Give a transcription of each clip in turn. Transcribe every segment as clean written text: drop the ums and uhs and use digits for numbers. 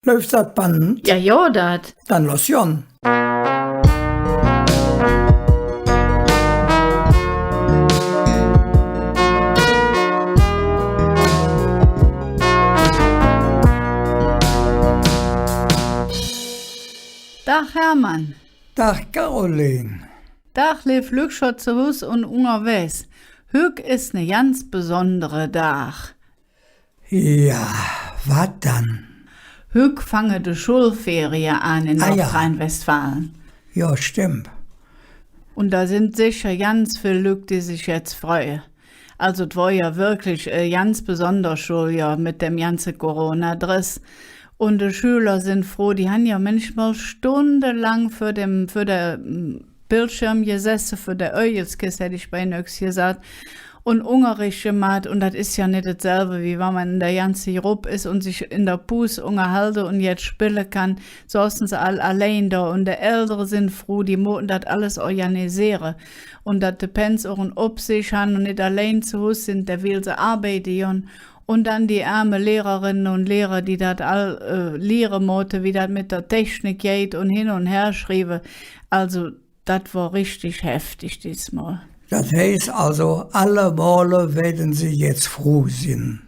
Läuft das Band? Ja, ja, dat. Dann los Jon. Dag Hermann. Dag Caroline. Dag lief Lückschott zu Hus und unterwegs. Hüg ist ne ganz besondere Dag. Ja, was dann? Hüg fange de Schulferie an in Ah, ja. Nordrhein-Westfalen. Ja, stimmt. Und da sind sicher ganz viele Lück, die sich jetzt freuen. Also, es war ja wirklich ein ganz besonderes Schuljahr mit dem ganzen Corona-Driss. Und die Schüler sind froh, die haben ja manchmal stundenlang für den Bildschirm gesessen, für der Öjelskis, hätte ich bei nix gesagt, und Ungarisch gemacht. Und das ist ja nicht dasselbe, wie wenn man in der ganzen Europa ist und sich in der Pus unterhalten und jetzt spielen kann. So sind sie alle allein da. Und die Ältere sind froh, die müssen das alles organisieren. Und dass die Pens auch ein Obsicht haben und nicht allein zu Hause sind, der will sie arbeiten. Und dann die armen Lehrerinnen und Lehrer, die das all lehren mussten, wie das mit der Technik geht und hin und her schreiben. Also, das war richtig heftig diesmal. Das heißt also, alle Male werden sie jetzt froh sein.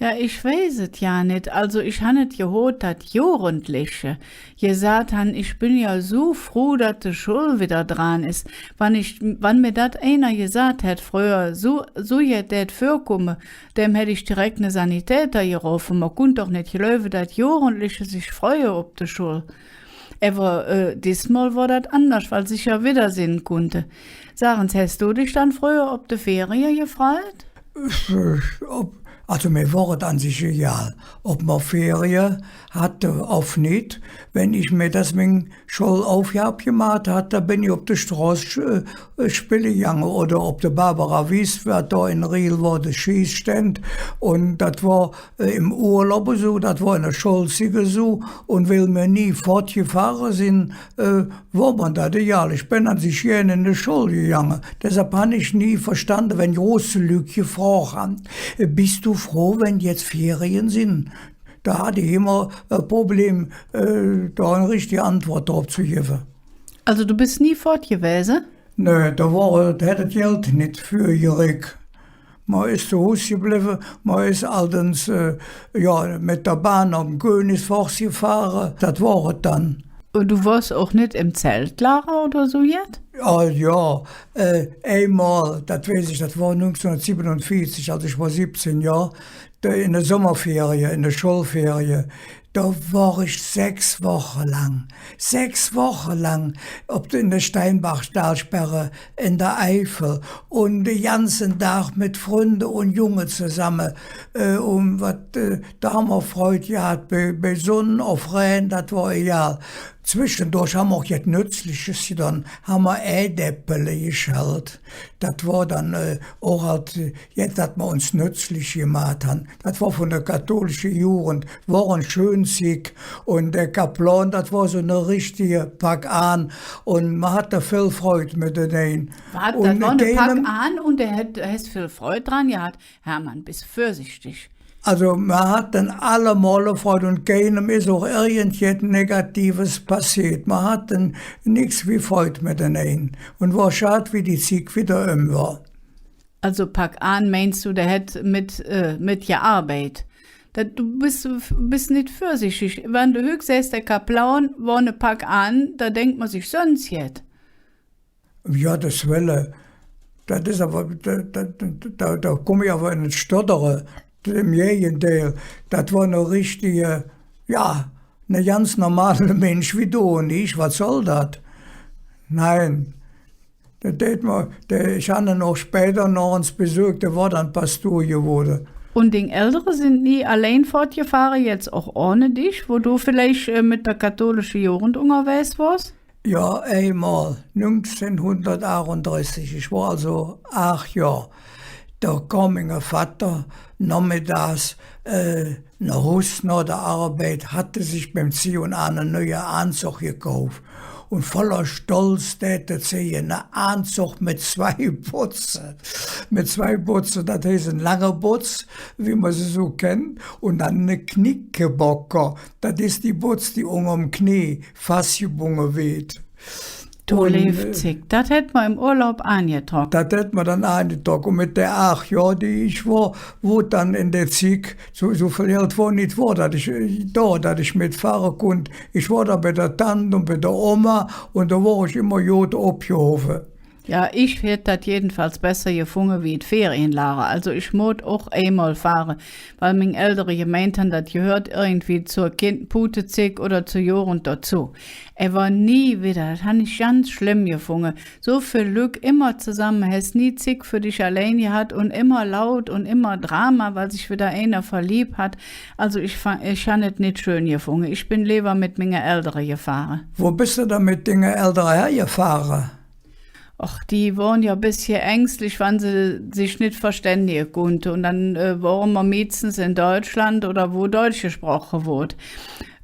Ja, ich weiß es ja nicht. Also, ich habe nicht gehört, dass Jugendliche gesagt haben, ich bin ja so froh, dass die Schule wieder dran ist. Wenn mir das einer gesagt hätte früher, so jetzt das vorkommen, dem hätte ich direkt eine Sanitäter gerufen. Man konnte doch nicht glauben, dass Jugendliche sich freuen auf die Schule. Aber diesmal war das anders, weil sich ja wiedersehen konnte. Sagen Sie, hast du dich dann früher auf die Ferien gefreut? Also mir war es an sich egal, ob man Ferien hatte oder nicht. Wenn ich mir das mit Schule aufgemacht hatte, dann bin ich auf der Straße spielen gegangen oder ob der Barbara Wies, wer da in Riel war, der Schießstand. Und das war im Urlaub so, das war in der Schule so. Und weil wir nie fortgefahren sind, war man da egal. Ich bin an sich gerne in die Schule gegangen. Deshalb habe ich nie verstanden, wenn große Leute gefragt haben, bist du froh, wenn jetzt Ferien sind? Da hatte ich immer ein Problem, da eine richtige Antwort drauf zu geben. Also du bist nie fort gewesen? Nö, da hätte das Geld nicht für gerückt. Man ist zu Hause geblieben, man ist allerdings mit der Bahn am Königsforst gefahren. Das war es dann. Und du warst auch nicht im Zeltlager oder so jetzt? Ja, einmal, das weiß ich, das war 1947, also ich war 17 Jahre, in der Sommerferie, in der Schulferie. Da war ich 6 Wochen lang in der Steinbach-Talsperre in der Eifel und den ganzen Tag mit Freunden und Jungen zusammen. Da haben wir Freude gehabt, bei Sonnen auf Rhein, das war egal. Zwischendurch haben wir auch jetzt Nützliches getan, haben wir Eidäppele geschält. Das war dann auch halt, jetzt, dass wir uns nützlich gemacht haben. Das war von der katholischen Jugend, war ein Schönsieg. Und der Kaplan, das war so eine richtige Pack-An. Und man hatte viel Freude mit denen. Das war eine Pack-An und der hat viel Freude dran gehabt. Hermann, bist vorsichtig. Also man hat dann alle Male Freude und keinem ist auch irgendetwas Negatives passiert. Man hat dann nichts wie Freude mit denen. Und war schade, wie die Zeit wieder war. Also pack an, meinst du, der hat mit gearbeitet? Du bist nicht vorsichtig. Wenn du höchst sagst, der Kaplan war eine Pack an, da denkt man sich sonst jetzt. Ja, das Welle. Das ist aber, da komme ich aber in den Stottern. Im Gegenteil, das war eine richtige, eine ganz normale Mensch wie du und ich. Was soll das? Nein, ich habe ihn auch später noch uns besucht, der war dann Pastor geworden. Und die Älteren sind nie allein fortgefahren, jetzt auch ohne dich, wo du vielleicht mit der katholischen Jugend unterwegs warst? Ja, einmal, 1938, ich war also 8 Jahre. Da kam mein Vater nachmittags nach Hause nach der Arbeit, hatte sich beim Ziehen einen neuen Anzug gekauft. und voller Stolz täte sie einen Anzug mit 2 Butzen. Mit 2 Butzen, das heißt ein langer Butz, wie man sie so kennt, und dann eine Knickebocker. Das ist die Butz, die unterm Knie festgebunden wird. Du lebzig. Das hätt man im Urlaub angetrocknet. Das hätte man dann angetrocknet. Und mit der 8 Jahre, die ich war, wo dann in der Zeit, so viel Geld war nicht war, dass ich mitfahren konnte. Ich war da bei der Tante und bei der Oma und da war ich immer gut abgehoben. Ja, ich hätt das jedenfalls besser gefunden wie die Ferienlager. Also ich muss auch einmal fahren, weil meine Eltern gemeint haben, das gehört irgendwie zur Putezig oder zur Jugend dazu. Er war nie wieder, das habe ich ganz schlimm gefunden. So viel Glück immer zusammen, hast nie Zig für dich allein gehabt und immer laut und immer Drama, weil sich wieder einer verliebt hat. Also ich habe es nicht schön gefunden. Ich bin lieber mit meinen Eltern gefahren. Wo bist du da mit deinen Eltern hergefahren? Ach, die waren ja ein bisschen ängstlich, wenn sie sich nicht verständigen konnten. Und dann waren wir meistens in Deutschland oder wo Deutsch gesprochen wurde.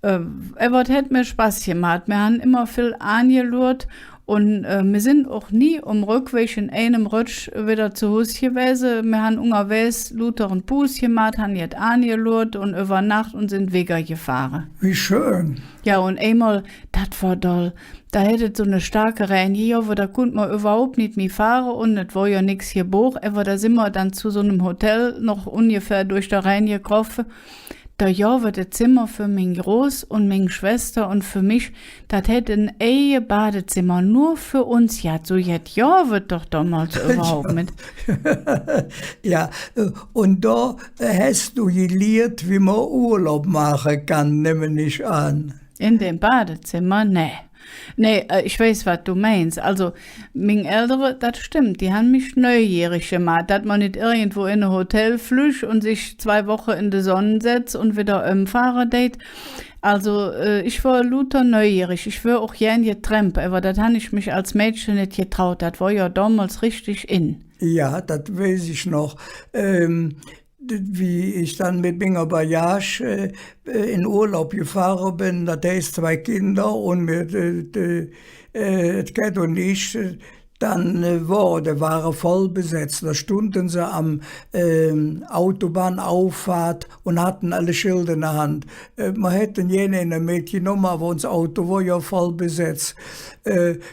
Aber es hat mir Spaß gemacht. Wir haben immer viel angeschaut und wir sind auch nie um Rückweg in einem Rutsch wieder zu Hause gewesen. Wir haben unterwegs Luther und Buß gemacht, haben jetzt angeschaut und über Nacht und sind Wege gefahren. Wie schön. Ja, und einmal, das war doll. Da hätte so eine starke Rhein hier, aber da konnte man überhaupt nicht mehr fahren und es war ja nichts hier hoch. Aber da sind wir dann zu so einem Hotel noch ungefähr durch den Rhein gekroffen. Da ja wird das Zimmer für mein Groß und meine Schwester und für mich, das hätte ein Badezimmer nur für uns gehabt. So jetzt ja wird doch damals überhaupt mit. Ja, und da hast du gelernt, wie man Urlaub machen kann, nehme ich an. In dem Badezimmer? Nee, ich weiß, was du meinst. Also, meine Eltern, das stimmt, die haben mich neugierig gemacht, dass man nicht irgendwo in ein Hotel flücht und sich 2 Wochen in die Sonne setzt und wieder fahren date. Also, ich war Luther neugierig. Ich will auch gerne getrampt, aber das habe ich mich als Mädchen nicht getraut. Das war ja damals richtig in. Ja, das weiß ich noch. Wie ich dann mit meiner Bagage in Urlaub gefahren bin, da ist 2 Kinder und mit Kat und ich, dann der war voll besetzt. Da stunden sie am Autobahnauffahrt und hatten alle Schilder in der Hand. Man hätte jene mitgenommen, aber unser Auto war ja voll besetzt.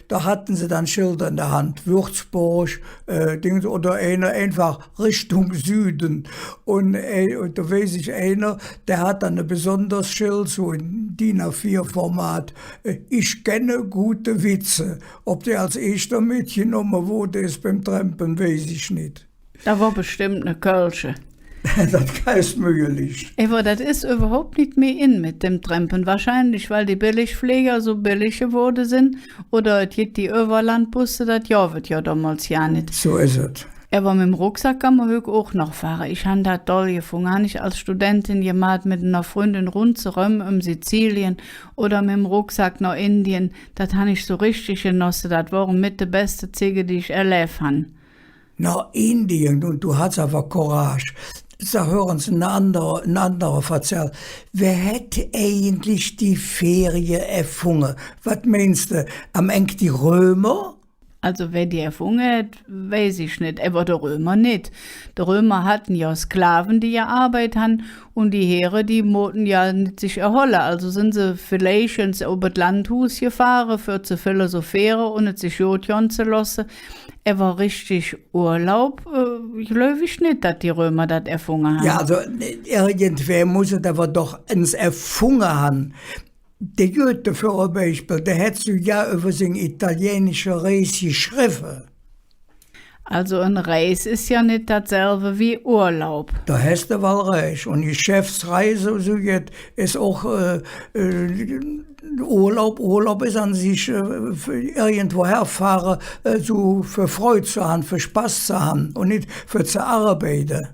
Da hatten sie dann Schilder in der Hand, Würzburg, oder einer einfach Richtung Süden. Und da weiß ich, einer, der hat dann ein besonderes Schild, so in DIN A4-Format. Ich kenne gute Witze. Ob der als erster mitgenommen wurde, ist beim Trampen, weiß ich nicht. Da war bestimmt eine Kölsche. Das ist möglich. Aber das ist überhaupt nicht mehr in mit dem Trampen. Wahrscheinlich, weil die Billigpfleger so billig geworden sind. Oder es gibt die Überlandbusse, das ja wird ja damals ja nicht. So ist es. Aber mit dem Rucksack kann man heute auch noch fahren. Ich habe das toll gefunden. Habe ich als Studentin gemacht mit einer Freundin rundherum in Sizilien oder mit dem Rucksack nach Indien. Das habe ich so richtig genossen. Das waren mit die beste Züge, die ich erlebt habe. Nach Indien, und du hast aber Courage. Da hören Sie ein anderer erzählt. Wer hätte eigentlich die Ferien erfunden? Was meinst du? Am Ende die Römer? Also wer die erfunden hat, weiß ich nicht, aber die Römer nicht. Die Römer hatten ja Sklaven, die ja Arbeit haben und die Heere, die mochten ja nicht sich erholen. Also sind sie vielleicht ins Landhus gefahren, für zu philosophieren und es sich gut zu lassen. Er war richtig Urlaub. Ich glaube nicht, dass die Römer das erfunden haben. Ja, also irgendwer muss es aber doch ins erfunden haben. Der Goethe für ein Beispiel, der hat so ja über seine italienische Reise geschrieben. Also ein Reis ist ja nicht dasselbe wie Urlaub. Da hast du wohl recht. Und Geschäftsreise so jetzt ist auch Urlaub. Urlaub ist an sich irgendwo herfahren, so für Freude zu haben, für Spaß zu haben und nicht für zu arbeiten.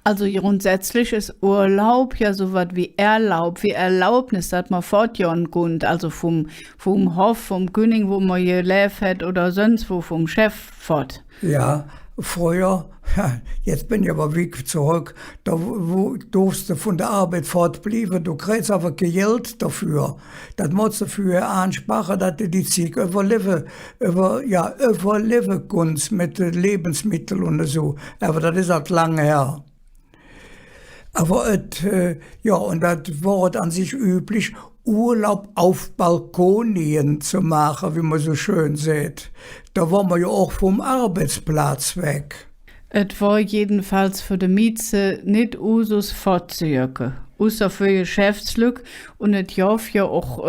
Also grundsätzlich ist Urlaub ja so was wie Erlaub, wie Erlaubnis, dass man fortgehen kann. Also vom Hof, vom König, wo man gelebt hat oder sonst wo, vom Chef fort. Ja, früher, ja, jetzt bin ich aber weg zurück, da durfst du von der Arbeit fortbleiben, du kriegst aber kein Geld dafür. Das musst du für ansparen, dass du die Zeit überleben kannst mit Lebensmitteln und so. Aber das ist halt lange her. Aber und das war an sich üblich, Urlaub auf Balkonien zu machen, wie man so schön sieht. Da waren wir ja auch vom Arbeitsplatz weg. Es war jedenfalls für die Mieze nicht Usus fortzujücken. Außer für Geschäftslück und es jauf ja auch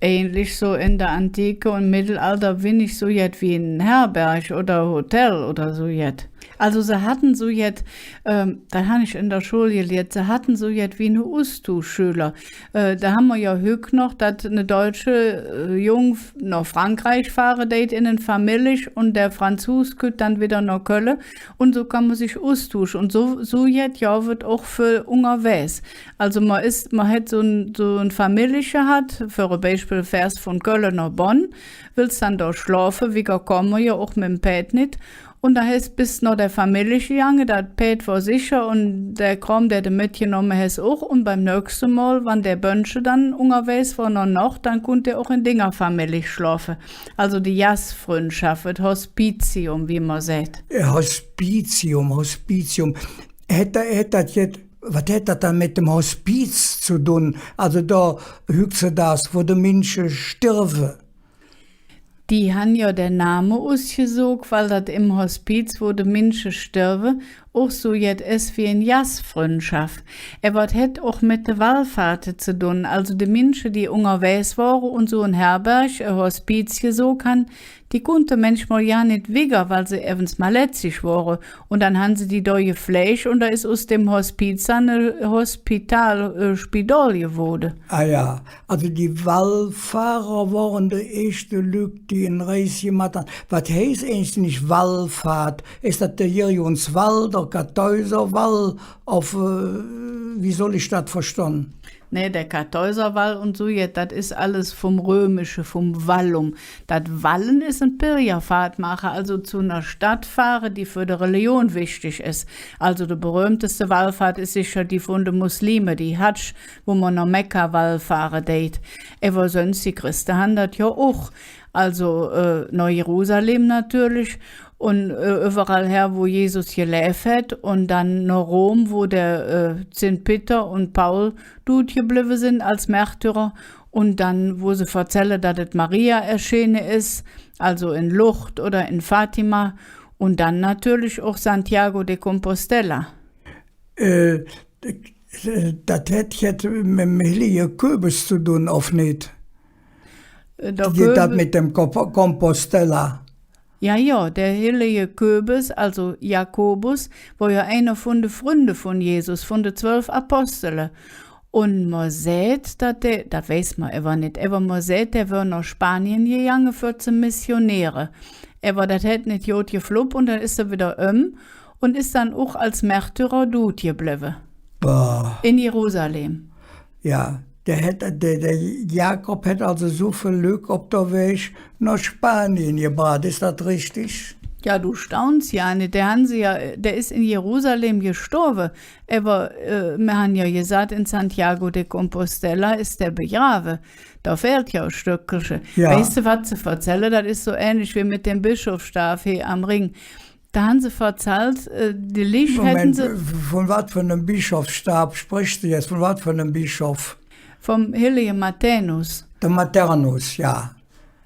ähnlich so in der Antike und Mittelalter wenig so jet wie in Herberg oder Hotel oder so jet. Also sie hatten so jet, da habe ich in der Schule gelehrt, sie hatten so jet wie eine Ustu-Schüler. Da haben wir ja höch noch, dass eine deutsche Jung nach Frankreich fahren, date in den Familie und der Franzos kütt dann wieder nach Köln und so kann man sich austauschen. Und so jet ja wird auch für unterwegs. Also man hat so ein Familie hat, für ein Beispiel fährst von Köln nach Bonn, willst dann da schlafen, wie kommen ja auch mit dem Pät nicht. Und da heißt bis noch der Familie gegangen, der Pät war sicher und der Kram, der mitgenommen hat, auch. Und beim nächsten Mal, wenn der Bönsche dann unterwegs war noch, dann konnte er auch in Dinger Familie schlafen. Also die Jassfreundschaft, das Hospitium, wie man sagt. Hospitium. Was hat das dann mit dem Hospiz zu tun? Also da höchst das, wo die Menschen sterben. Die haben ja den Namen ausgesucht, weil das im Hospiz, wo die Menschen sterben, auch so jetzt ist wie in Jassfreundschaft. Aber hat auch mit der Wallfahrt zu tun. Also die Menschen, die unterwegs waren und so ein Herberg, ein Hospiz gesucht haben, die konnten manchmal ja nicht wegen, weil sie evens mal letztlich waren. Und dann haben sie die da geflasht und da ist aus dem Hospiz ein Spital geworden. Ah ja, also die Wallfahrer waren die erste Leute, die in Reis gemacht haben. Was heißt eigentlich nicht Wallfahrt? Ist das der Jürgenswall, der Kartäuserwall? Wie soll ich das verstehen? Nee, der Kartäuserwall und so jetzt, das ist alles vom Römische, vom Wallum. Das Wallen ist ein Pilgerfahrtmacher, also zu einer Stadt fahren, die für die Religion wichtig ist. Also die berühmteste Wallfahrt ist sicher die von den Muslimen, die Hadsch, wo man nach Mekka Wallfahren geht. Aber sonst die Christen haben das ja auch. Also nach Jerusalem natürlich und überall her, wo Jesus gelebt hat und dann nach Rom, wo der St. Peter und Paul dort geblieben sind als Märtyrer und dann, wo sie erzählen, dass es Maria erschienen ist, also in Lucht oder in Fatima und dann natürlich auch Santiago de Compostela. Das hat jetzt mit dem Heiligen Kürbis zu tun, auf nicht? Das mit dem Compostela. Ja, der heilige Kürbis, also Jakobus, war ja einer von den Freunden von Jesus, von den 12 Aposteln. Und man sieht, dass das weiß man aber nicht, aber man sieht, der war nach Spanien gegangen für zu missionieren. Aber das hat nicht gut gefloppt und dann ist er wieder und ist dann auch als Märtyrer dort geblieben. Boah. In Jerusalem. Ja. Der Jakob hat also so viel Glück auf der Weg nach Spanien gebracht, ist das richtig? Ja, du staunst ja nicht. Der ist in Jerusalem gestorben. Aber wir haben ja gesagt, in Santiago de Compostela ist der begraben. Da fehlt ja ein Stückchen. Ja. Weißt du, was sie erzählen? Das ist so ähnlich wie mit dem Bischofsstab hier am Ring. Da haben sie erzählt, die Licht hätten sie... Von was für einem Bischofsstab sprichst du jetzt? Von was für einem Bischof? Vom heiligen Matthäus. Der Matthäus, ja.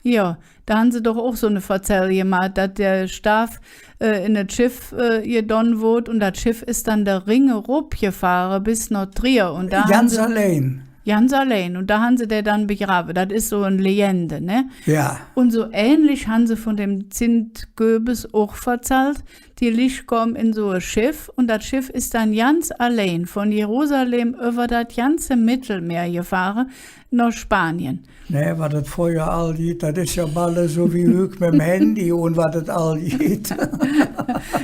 Ja, da haben sie doch auch so eine Erzählung gemacht, dass der Stab in das Schiff gedonnen wurde und das Schiff ist dann der Ringe gefahren bis nach Trier. Und da Ganz allein. Ganz allein. Und da haben sie der dann begraben. Das ist so eine Legende, ne? Ja. Und so ähnlich haben sie von dem Zint Goebes auch erzählt. Die Licht kommen in so ein Schiff und das Schiff ist dann ganz allein von Jerusalem über das ganze Mittelmeer gefahren nach Spanien. Ne, was das vorher all geht, das ist ja bald so wie Hüg mit dem Handy und was das all geht.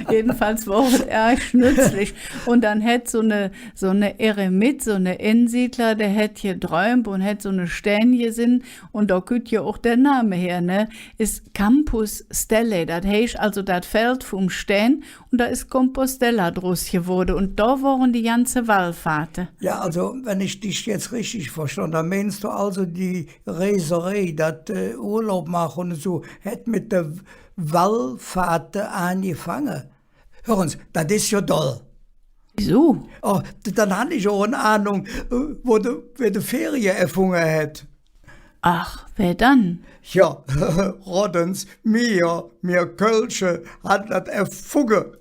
Jedenfalls war es echt nützlich. Und dann hat so eine Eremit, so eine Insiedler, der hat hätt geträumt und hätt so eine Stern gesehen und da könnt ja auch der Name her, ne? Ist Campus Stelle, das heißt also das Feld vom Stern und da ist Compostela draus geworden und da waren die ganze Wallfahrten. Ja, also, wenn ich dich jetzt richtig verstanden habe, meinst du also die Reiserei, das Urlaub machen und so, hat mit der Wallfahrten angefangen? Hören Sie, das ist ja toll. Wieso? Oh, dann habe ich auch eine Ahnung, wer die Ferien erfunden hat. Ach, wer dann? Ja, Roddens, mir Kölsche hat das erfunden.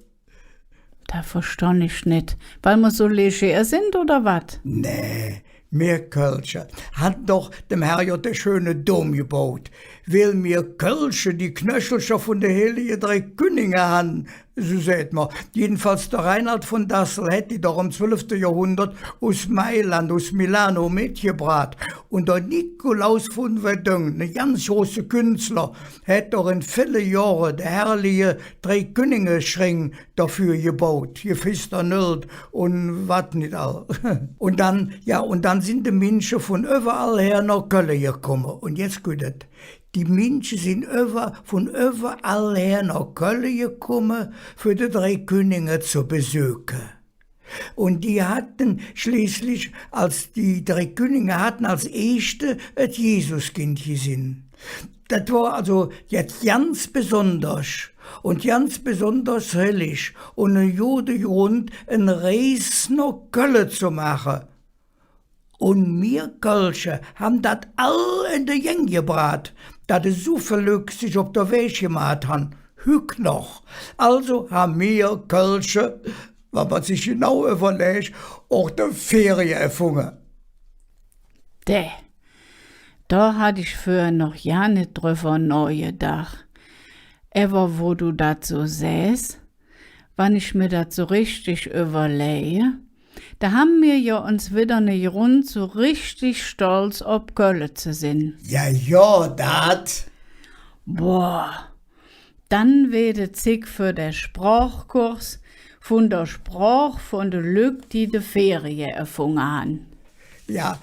Da verstand ich nicht. Weil wir so leger sind oder was? Nee, mir Kölsche hat doch dem Herrgott der schöne Dom gebaut. Will mir Kölsche die Knöchelchen von der Heiligen Drei Könige haben, so sagt man. Jedenfalls der Reinhard von Dassel hätte die doch im 12. Jahrhundert aus Mailand, aus Milano mitgebracht. Und der Nikolaus von Verdun, ein ganz großer Künstler, hat doch in vielen Jahren der herrliche Drei Könige Schring dafür gebaut, gefisternelt und was nicht all. Und dann sind die Menschen von überall her nach Köln gekommen. Und jetzt gut es. Die Menschen sind von überall her nach Köln gekommen, für die Drei Könige zu besuchen. Und die hatten schließlich, als die Drei Könige hatten als Erste das Jesuskind gesehen. Das war also jetzt ganz besonders und ganz besonders heilig und ein jeden Grund, ein Reis nach Köln zu machen. Und wir Kölsche haben das all in die Gänge gebracht, dass es so viel Glück sich auf der Weg gemacht haben. Hück noch. Also haben wir Kölsche, wenn man sich genau überlegt, auch die Ferien erfunden. Da hatte ich früher noch ja nicht drüber nachgedacht. Aber wo du das so sähst, wenn ich mir das so richtig überlege, da haben wir ja uns wieder ne Grund so richtig stolz ob Köln zu sein. Ja, dat. Boah, dann wird Zick für den Sprachkurs von der Sprache von der Lück, die de Ferien erfunden haben. Ja,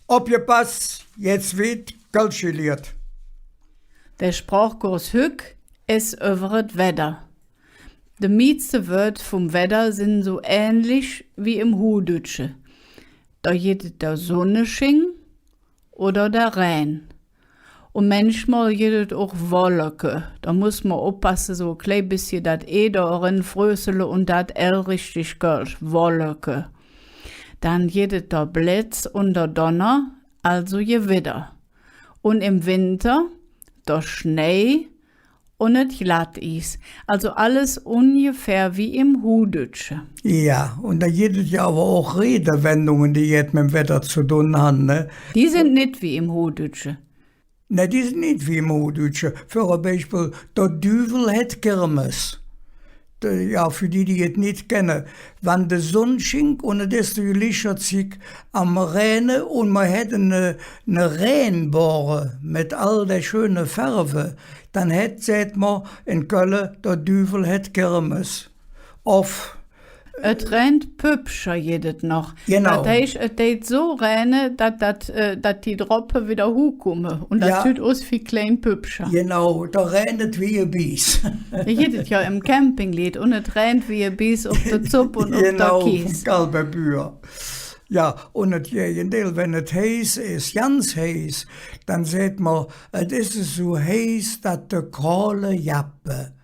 Aufgepasst, jetzt wird kalkuliert. Der Sprachkurs Hück ist über das Wetter. Die meisten Wörter vom Wetter sind so ähnlich wie im Hudütsche. Da geht der Sonne schien oder der Regen. Und manchmal geht es auch Wolke. Da muss man aufpassen, so ein klein bisschen das E darin fröseln und das L richtig gehört. Wolke. Dann geht es der Blitz und der Donner, also Gewitter. Und im Winter der Schnee und das Glatteis. Also alles ungefähr wie im Hudütsche. Ja, und da gibt es ja aber auch Redewendungen, die jetzt mit dem Wetter zu tun haben, ne? Die sind nicht wie im Hudütsche. Ne, die sind nicht wie im Hudütsche. Für ein Beispiel, der Düvel hat Kirmes. Ja, für die es nicht kennen. Wenn die Sonne scheint und es ist die Lichterzick am Rhein und man hat eine Rheinbahn mit all der schönen Farben, dann sagt man in Köln, der Düvel hat Kirmes. Of Es rennt Pübscher jedes noch. Genau. Das heißt, es geht so rennen, dass die Droppe wieder hochkommen. Und das Ja. sieht aus wie klein Pübscher. Genau, da rennt wie ein Bies. Jedes ja im Campinglied und es rennt wie ein Bies auf der Zupp und auf Genau, der Kies. Galberbühr. Ja, und das Gegenteil, wenn es heiß ist, ganz heiß, dann sagt man, es ist so heiß, dass die Kohle jappe.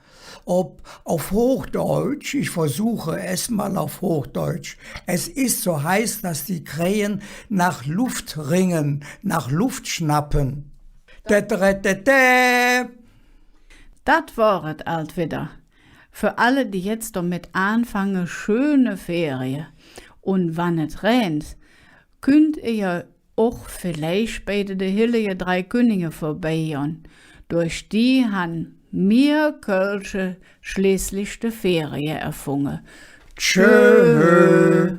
Auf Hochdeutsch, ich versuche es mal auf Hochdeutsch, es ist so heiß, dass die Krähen nach Luft ringen, nach Luft schnappen. Das war es alt wieder. Für alle, die jetzt damit anfangen, schöne Ferien. Und wann es regnet, könnt ihr auch vielleicht bei den Heiligen Drei Könige vorbeigehen. Durch die haben mir Kölsche schließlich die Ferien erfunden. Tschö.